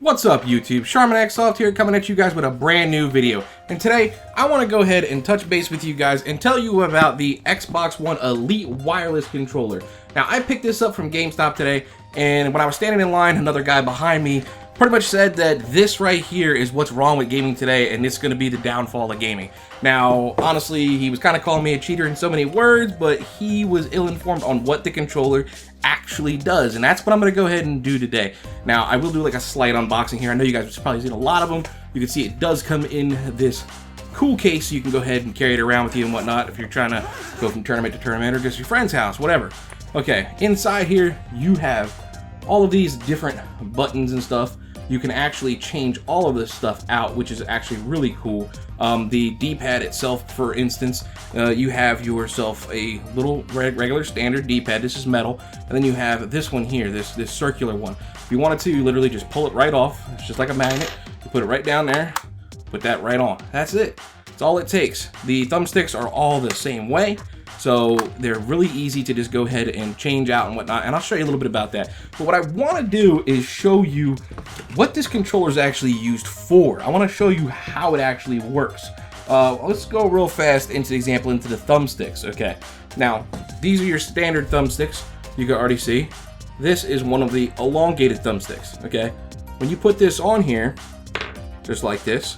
What's up YouTube, Charmin here coming at you guys with a brand new video. And today, I want to go ahead and touch base with you guys and tell you about the Xbox One Elite wireless controller. Now, I picked this up from GameStop today, and when I was standing in line, another guy behind me pretty much said that this right here is what's wrong with gaming today, and it's going to be the downfall of gaming. Now, honestly, he was kind of calling me a cheater in so many words, but he was ill-informed on what the controller actually does, and that's what I'm going to go ahead and do today. Now, I will do like a slight unboxing here. I know you guys have probably seen a lot of them. You can see it does come in this cool case, so you can go ahead and carry it around with you and whatnot if you're trying to go from tournament to tournament or just your friend's house, whatever. Okay, inside here, you have all of these different buttons and stuff. You can actually change all of this stuff out, which is actually really cool. The D-pad itself, for instance, you have yourself a little regular standard D-pad. This is metal, and then you have this one here, this circular one. If you wanted to, you literally just pull it right off. It's just like a magnet. You put it right down there, put that right on. That's it. That's all it takes. The thumbsticks are all the same way. So they're really easy to just go ahead and change out and whatnot, and I'll show you a little bit about that. But what I want to do is show you what this controller is actually used for. I want to show you how it actually works. Let's go real fast into the example into the thumbsticks. Okay, now these are your standard thumbsticks. You can already see this is one of the elongated thumbsticks. Okay, when you put this on here, just like this,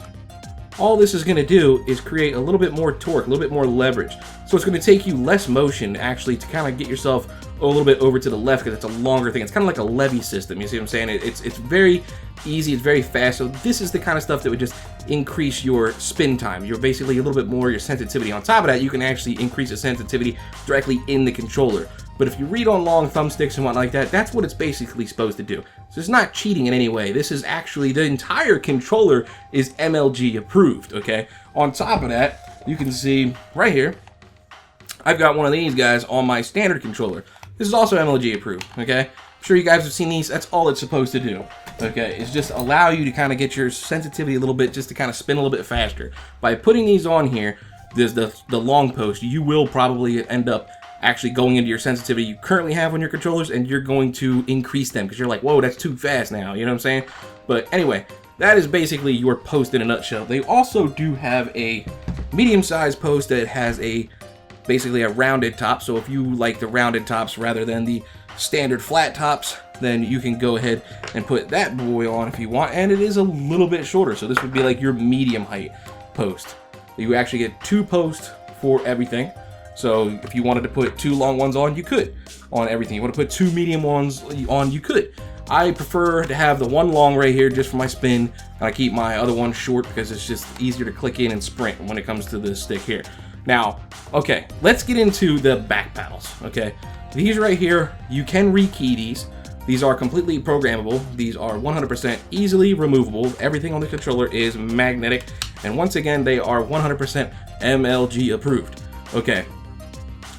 all this is going to do is create a little bit more torque, a little bit more leverage. So it's going to take you less motion actually to kind of get yourself a little bit over to the left because it's a longer thing. It's kind of like a levy system, you see what I'm saying? It's very easy, it's very fast. So this is the kind of stuff that would just increase your spin time. You're basically a little bit more your sensitivity. On top of that, you can actually increase the sensitivity directly in the controller. But if you read on long thumbsticks and whatnot like that, that's what it's basically supposed to do. So it's not cheating in any way. This is actually, the entire controller is MLG approved, okay? On top of that, you can see right here, I've got one of these guys on my standard controller. This is also MLG approved, okay? I'm sure you guys have seen these. That's all it's supposed to do, okay? It's just allow you to kind of get your sensitivity a little bit, just to kind of spin a little bit faster. By putting these on here, there's the long post, you will probably end up actually going into your sensitivity you currently have on your controllers, and you're going to increase them because you're like, whoa, that's too fast now, you know what I'm saying? But anyway, that is basically your post in a nutshell. They also do have a medium-sized post that has basically a rounded top, so if you like the rounded tops rather than the standard flat tops, then you can go ahead and put that boy on if you want, and it is a little bit shorter, so this would be like your medium height post. You actually get two posts for everything. So if you wanted to put two long ones on, you could on everything. You want to put two medium ones on, you could. I prefer to have the one long right here just for my spin, and I keep my other one short because it's just easier to click in and sprint when it comes to this stick here. Now, okay, let's get into the back paddles, okay? These right here, you can rekey these. These are completely programmable. These are 100% easily removable. Everything on the controller is magnetic, and once again, they are 100% MLG approved. Okay.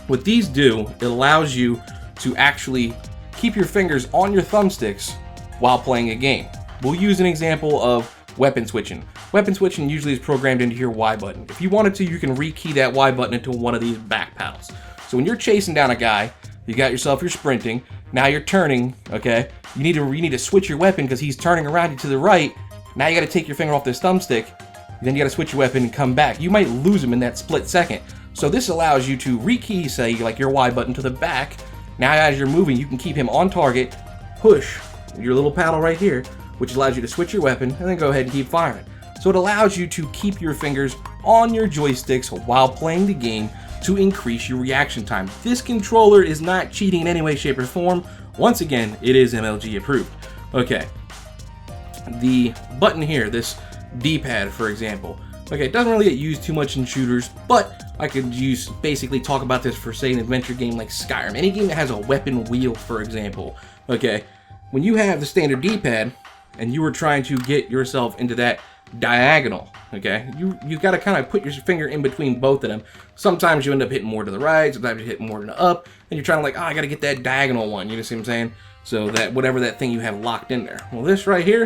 What these do, it allows you to actually keep your fingers on your thumbsticks while playing a game. We'll use an example of weapon switching. Weapon switching usually is programmed into your Y button. If you wanted to, you can rekey that Y button into one of these back paddles. So when you're chasing down a guy, you got yourself, you're sprinting, now you're turning, okay? You need to switch your weapon because he's turning around you to the right. Now you got to take your finger off this thumbstick, then you got to switch your weapon and come back. You might lose him in that split second. So this allows you to rekey, say, like your Y button to the back. Now as you're moving, you can keep him on target, push your little paddle right here, which allows you to switch your weapon, and then go ahead and keep firing. So it allows you to keep your fingers on your joysticks while playing the game to increase your reaction time. This controller is not cheating in any way, shape, or form. Once again, it is MLG approved. Okay, the button here, this D-pad, for example, okay, it doesn't really get used too much in shooters, but I could basically talk about this for, say, an adventure game like Skyrim. Any game that has a weapon wheel, for example. Okay, when you have the standard D-pad and you were trying to get yourself into that diagonal, okay, you got to kind of put your finger in between both of them. Sometimes you end up hitting more to the right, sometimes you hit more to the up, and you're trying to like, oh, I got to get that diagonal one, you know what I'm saying? So that whatever that thing you have locked in there. Well, this right here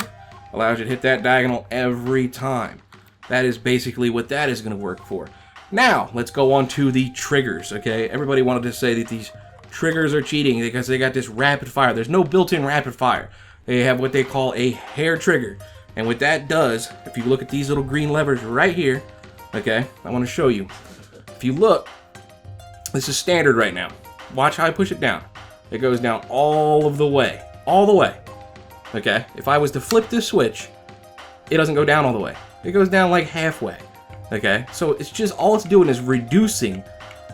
allows you to hit that diagonal every time. That is basically what that is going to work for. Now, let's go on to the triggers, okay? Everybody wanted to say that these triggers are cheating because they got this rapid fire. There's no built-in rapid fire. they have what they call a hair trigger. And what that does, if you look at these little green levers right here, okay, I want to show you. If you look, this is standard right now. Watch how I push it down. It goes down all of the way, okay? If I was to flip this switch, it doesn't go down all the way. It goes down like halfway, okay? So it's just, all it's doing is reducing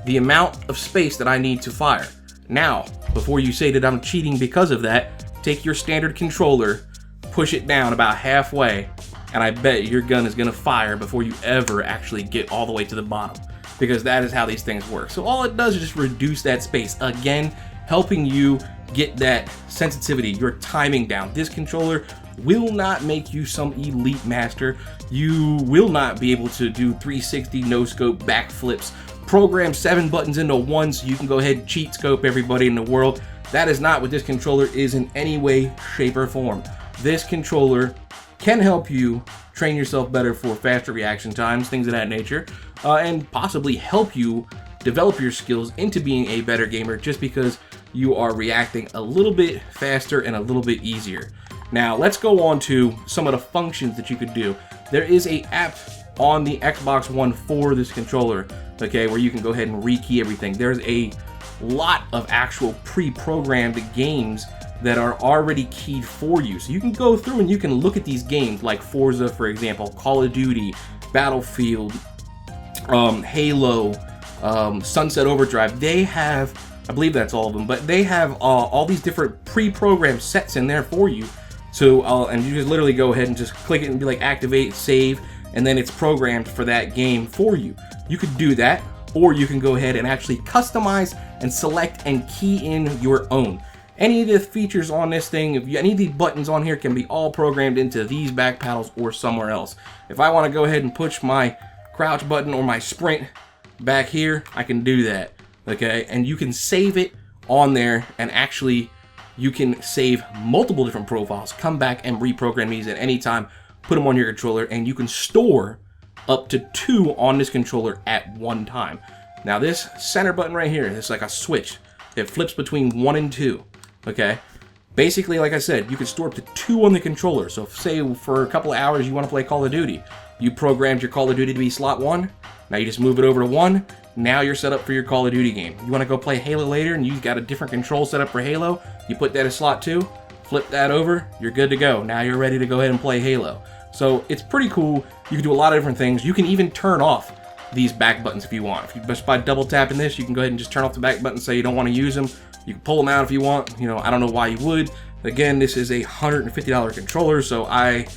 the amount of space that I need to fire. Now, before you say that I'm cheating because of that, take your standard controller, push it down about halfway, and I bet your gun is gonna fire before you ever actually get all the way to the bottom, because that is how these things work. So all it does is just reduce that space. Again, helping you get that sensitivity, your timing down. This controller will not make you some elite master. You will not be able to do 360 no scope backflips, program 7 buttons into one so you can go ahead and cheat scope everybody in the world. That is not what this controller is in any way, shape, or form. This controller can help you train yourself better for faster reaction times, things of that nature, and possibly help you develop your skills into being a better gamer just because you are reacting a little bit faster and a little bit easier. Now, let's go on to some of the functions that you could do. There is an app on the Xbox One for this controller, okay, where you can go ahead and rekey everything. There's a lot of actual pre-programmed games that are already keyed for you. So you can go through and you can look at these games like Forza, for example, Call of Duty, Battlefield, Halo, Sunset Overdrive. They have, I believe that's all of them, but they have all these different pre-programmed sets in there for you. So, and you just literally go ahead and just click it and be like activate, save, and then it's programmed for that game for you. You could do that, or you can go ahead and actually customize and select and key in your own. Any of the features on this thing, any of the buttons on here can be all programmed into these back paddles or somewhere else. If I want to go ahead and push my crouch button or my sprint back here, I can do that, okay? And you can save it on there, and actually you can save multiple different profiles, come back and reprogram these at any time, put them on your controller, and you can store up to 2 on this controller at one time. Now this center button right here, it's like a switch. It flips between 1 and 2. Okay, basically, like I said, you can store up to 2 on the controller. So if, say, for a couple of hours you want to play Call of Duty, you programmed your Call of Duty to be slot 1, now you just move it over to 1, now you're set up for your Call of Duty game. You want to go play Halo later and you've got a different control set up for Halo, you put that as slot 2, flip that over, you're good to go. Now you're ready to go ahead and play Halo. So it's pretty cool. You can do a lot of different things. You can even turn off these back buttons if you want. If you just by double tapping this, you can go ahead and just turn off the back button, say you don't want to use them. You can pull them out if you want. You know, I don't know why you would. Again, this is a $150 controller, so I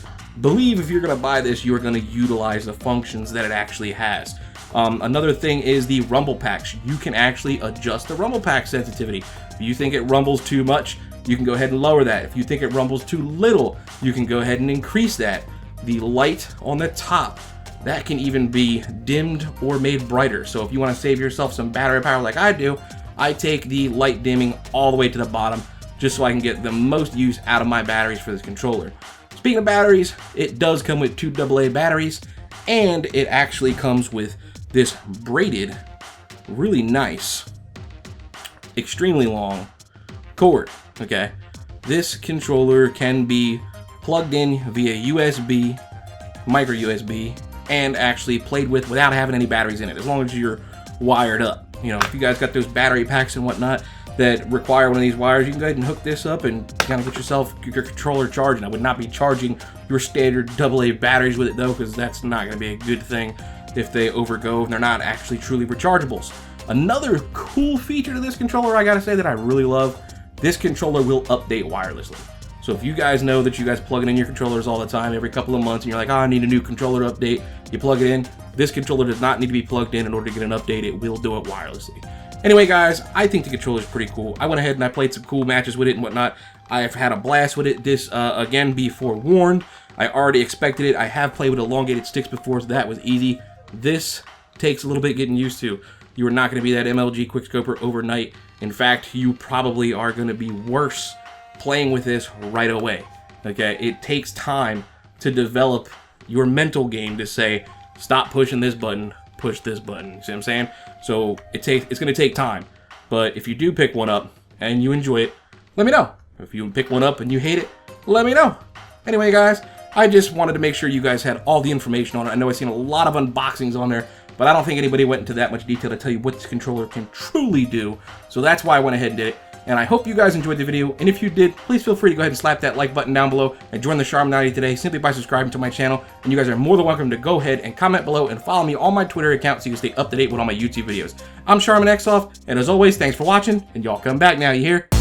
believe if you're going to buy this, you are going to utilize the functions that it actually has. Another thing is the rumble packs. You can actually adjust the rumble pack sensitivity. If you think it rumbles too much, you can go ahead and lower that. If you think it rumbles too little, you can go ahead and increase that. The light on the top, that can even be dimmed or made brighter. So if you want to save yourself some battery power like I do, I take the light dimming all the way to the bottom just so I can get the most use out of my batteries for this controller. Speaking of batteries, it does come with 2 AA batteries, and it actually comes with this braided, really nice, extremely long cord, okay? This controller can be plugged in via USB, micro USB, and actually played with without having any batteries in it, as long as you're wired up. You know, if you guys got those battery packs and whatnot that require one of these wires, you can go ahead and hook this up and kind of get yourself your controller charging. I would not be charging your standard AA batteries with it though, because that's not going to be a good thing if they overgo and they're not actually truly rechargeables. Another cool feature to this controller, I gotta say, that I really love, this controller will update wirelessly. So if you guys know that you guys plug it in your controllers all the time, every couple of months, and you're like, oh, I need a new controller update, you plug it in. This controller does not need to be plugged in order to get an update. It will do it wirelessly. Anyway, guys, I think the controller is pretty cool. I went ahead and I played some cool matches with it and whatnot. I've had a blast with it. This, again, be forewarned, I already expected it. I have played with elongated sticks before, so that was easy. This takes a little bit getting used to. You are not going to be that MLG quickscoper overnight. In fact, you probably are going to be worse playing with this right away. Okay, it takes time to develop your mental game to say, stop pushing this button, push this button. You see what I'm saying? So it's going to take time. But if you do pick one up and you enjoy it, let me know. If you pick one up and you hate it, let me know. Anyway, guys, I just wanted to make sure you guys had all the information on it. I know I've seen a lot of unboxings on there, but I don't think anybody went into that much detail to tell you what this controller can truly do. So that's why I went ahead and did it. And I hope you guys enjoyed the video. And if you did, please feel free to go ahead and slap that like button down below and join the Charmin today simply by subscribing to my channel. And you guys are more than welcome to go ahead and comment below and follow me on my Twitter account so you can stay up to date with all my YouTube videos. I'm Charmin, and as always, thanks for watching, and y'all come back now, you hear?